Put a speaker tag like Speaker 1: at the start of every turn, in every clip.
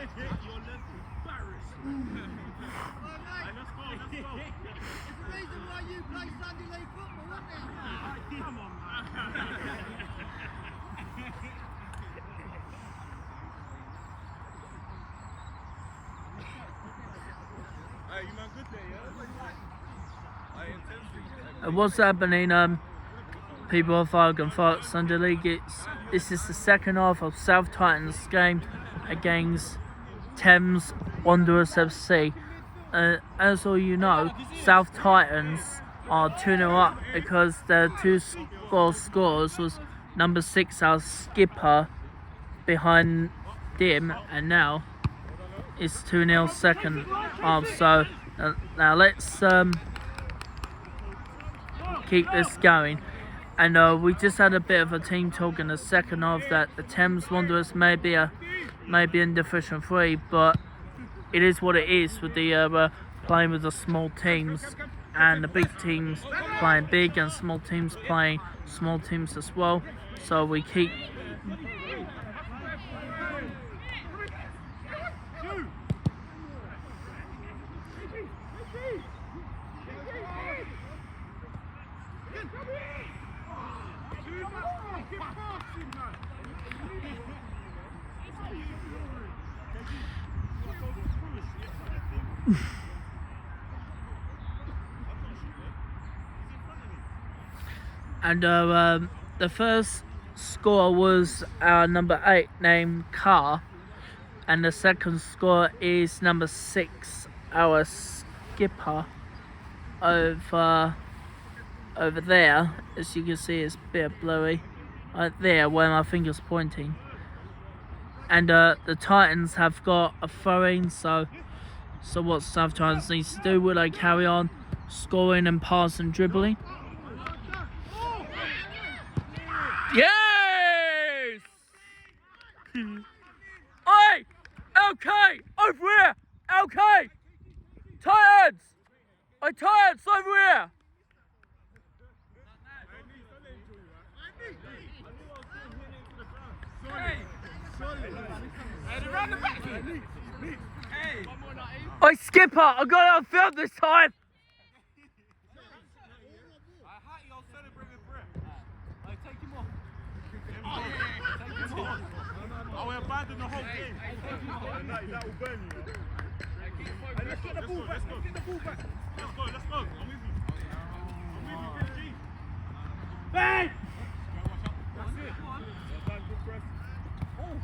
Speaker 1: the reason why you play Sunday League football, isn't it? Come on, man.
Speaker 2: Hey, you man good there, yeah?
Speaker 3: What's happening, people of Argon Park Sunday League? This is the second half of South Titans game against Thames Wanderers FC. As all you know, South Titans are 2-0 up because their two scorers was number 6, our skipper, behind Dim, and now it's 2-0 second half. So now let's keep this going. And we just had a bit of a team talk in the second half that the Thames Wanderers may be in Division 3, but it is what it is with the playing with the small teams and the big teams playing big and small teams playing small teams as well. So we keep and the first score was our number 8 named Carr, and the second score is number 6, our skipper, over there. As you can see, it's a bit blurry right there where my finger's pointing. And the Titans have got a throw-in, so what South Titans needs to do, will they carry on scoring and passing and dribbling? Yes! Oi! LK! Over here! LK! Titans! Oi, Titans, over here! Oi, skipper! I got it on film this time!
Speaker 2: Oh, we abandoned the whole game. That will burn you. Hey, let's get the ball back. Let's get the ball back. Let's go. I'm with you. Good G. Bang! That's it. Well done, good press. Oh,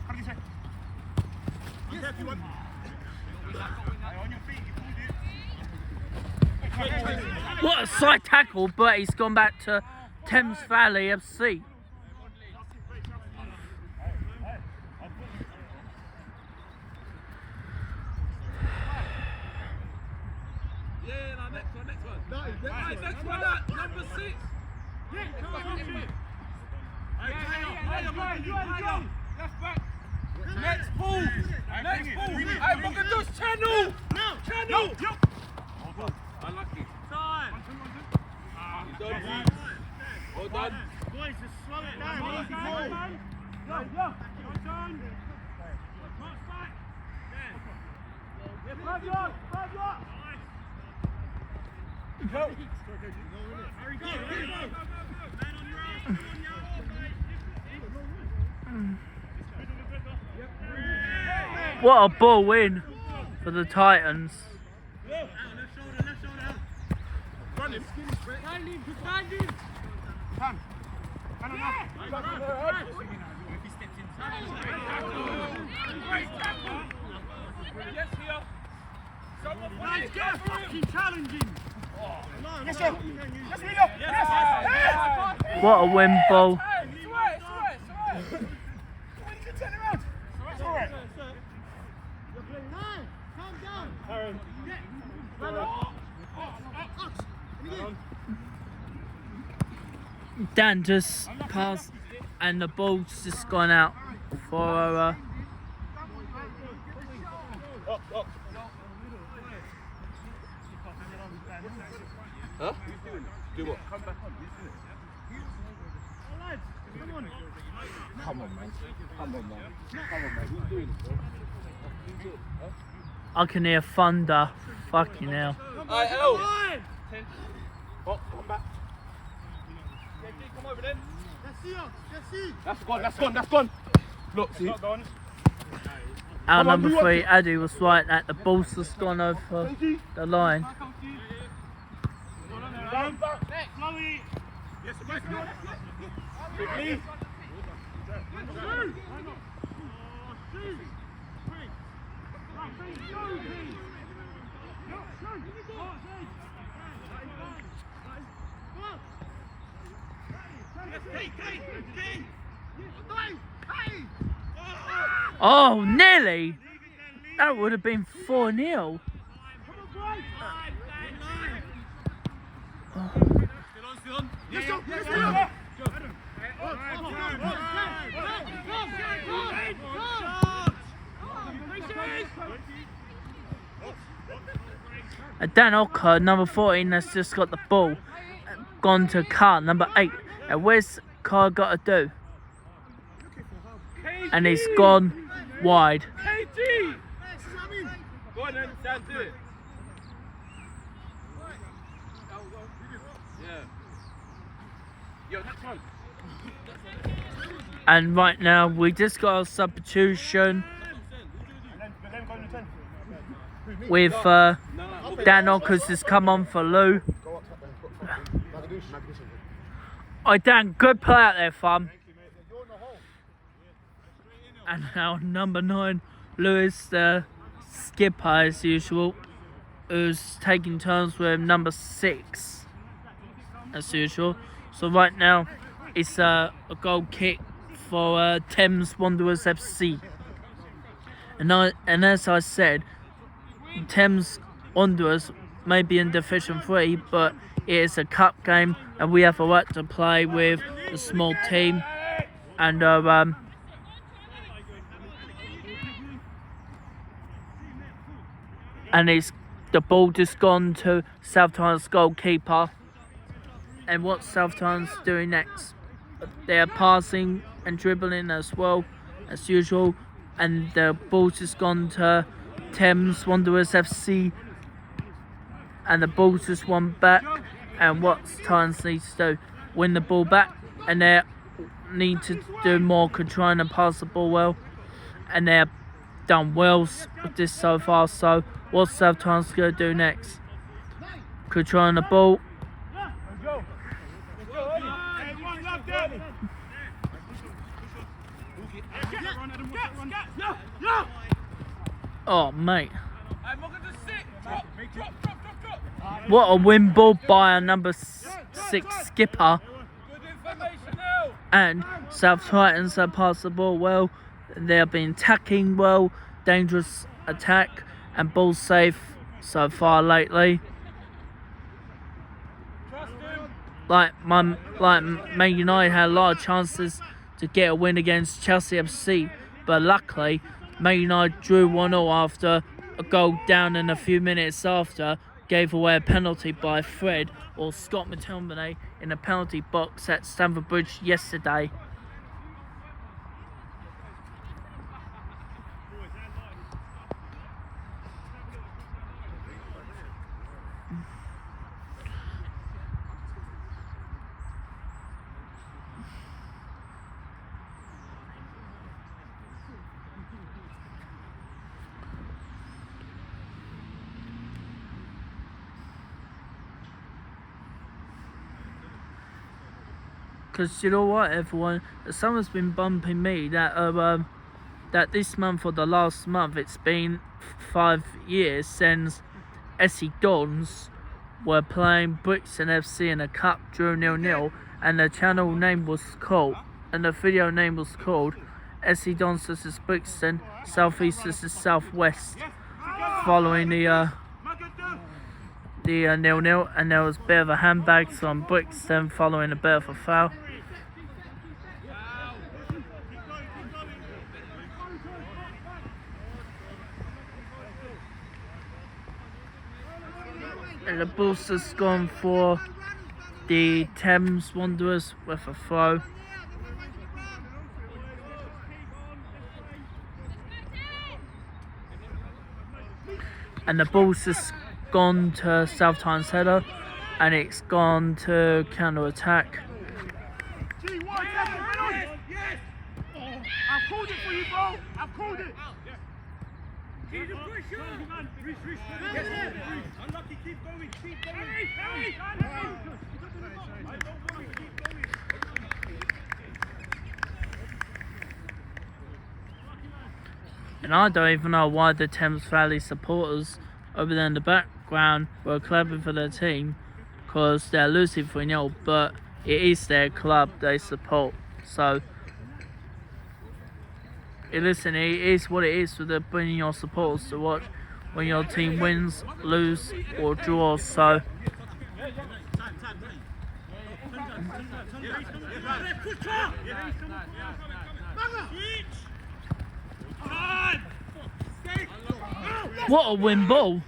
Speaker 2: how do you say? Be careful, one. Hey, on your feet, you pulled it.
Speaker 3: What a side tackle, but he's gone back to Thames Valley FC.
Speaker 4: Next one up, number 6. Left back. Next ball. Hey, look at this channel. Channel. Unlucky. Time. Well done.
Speaker 2: Boys, just slow it down.
Speaker 3: What a ball win for the Titans. What a win ball. Dan just passed and the ball's just gone out for
Speaker 4: Huh? Do what?
Speaker 2: Come on, man.
Speaker 4: Come on, man. Who's doing it, bro?
Speaker 3: I can hear thunder. Fucking hell.
Speaker 4: Alright, L.
Speaker 2: Oh, come back.
Speaker 4: Come over then.
Speaker 1: Let's see.
Speaker 4: That's gone. Look, see.
Speaker 2: Not done.
Speaker 3: Our
Speaker 2: Come on,
Speaker 3: number
Speaker 2: you want
Speaker 3: 3,
Speaker 2: it?
Speaker 3: Addy, was right that the ball's just gone over the line.
Speaker 2: Down back. Chloe. Yes, quickly.
Speaker 3: Oh, nearly! That would have been 4-0. Dan Ocker, number 14, has just got the ball. Gone to Carr, number 8. And where's Carr got to do? And he's gone wide.
Speaker 4: KG! Go on then, stand to it. Yeah. Yo, next one.
Speaker 3: And right now, we just got a substitution with Dan Ockers has come on for Lou. Oh, Dan, good play out there, fam. And now number 9, Lewis, the skipper as usual, who's taking turns with number 6 as usual. So right now, it's a goal kick for Thames Wanderers FC. And as I said, Thames Wanderers may be in Division 3, but it is a cup game, and we have a right to play with a small team. And it's the ball just gone to Southampton's goalkeeper. And what Southampton's doing next? They're passing and dribbling as well as usual, and the ball's just gone to Thames Wanderers FC, and the ball's just won back. And what Titans needs to do, win the ball back, and they need to do more controlling and pass the ball well, and they've done well with this so far. So what's Southampton's going to do next? Controlling the ball. Oh, mate. What a win ball by a number 6 skipper. And South Titans have passed the ball well. They have been attacking well. Dangerous attack and ball safe so far lately. Like Man United had a lot of chances to get a win against Chelsea FC, but luckily Man United drew 1-0 after a goal down, and a few minutes after gave away a penalty by Fred or Scott McTominay in a penalty box at Stamford Bridge yesterday. Because you know what, everyone, someone's been bumping me that that this month or the last month, it's been 5 years since SC Dons were playing Brixton FC in a cup, drew 0-0, and the channel name was called, and the video name was called SC Dons vs Brixton, South East vs South West, following the 0-0, and there was a bit of a handbag on Brixton following a bit of a foul. And the ball's just gone for the Thames Wanderers with a throw. and the ball's just gone to South Tyne's header, and it's gone to counter attack.
Speaker 2: G, 1 second, yes! I've called it for you, bro! I've called it! Unlucky, keep going, keep going! Harry! I don't want to keep going!
Speaker 3: And I don't even know why the Thames Valley supporters over there in the background were clapping for their team, because they're losing 3-0, but it is their club they support. So, listen, it is what it is for the bringing your supporters to watch when your team wins, lose, or draws. So, what a win ball!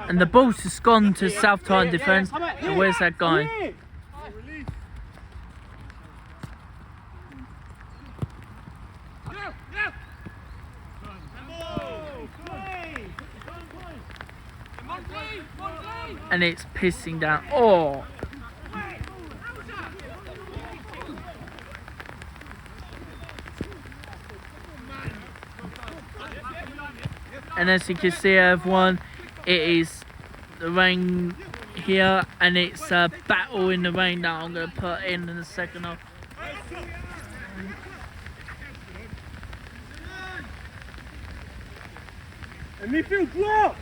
Speaker 3: And the ball's just gone to South Tyne defence. And where's that going? And it's pissing down. Oh! And as you can see, everyone, it is the rain here, and it's a battle in the rain that I'm going to put in the second half.
Speaker 2: And midfield block!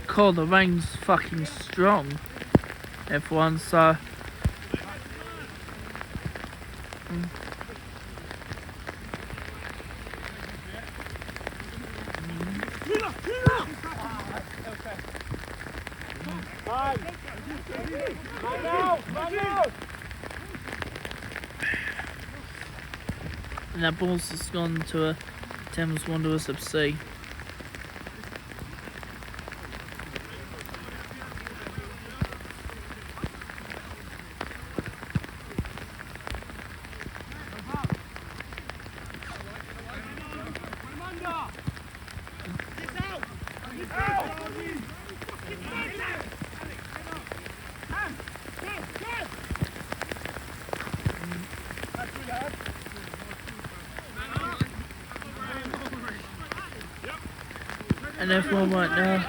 Speaker 3: God, the rain's fucking strong, everyone, so... And that ball's just gone to a Thames Wanderers of Sea. And everyone right now.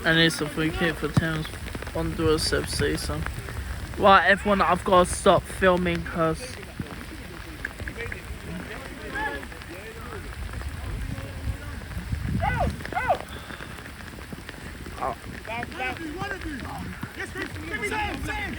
Speaker 3: And it's a free kick for Thames Wanderers FC. So, right, everyone, I've got to stop filming because
Speaker 2: Yes, give me that!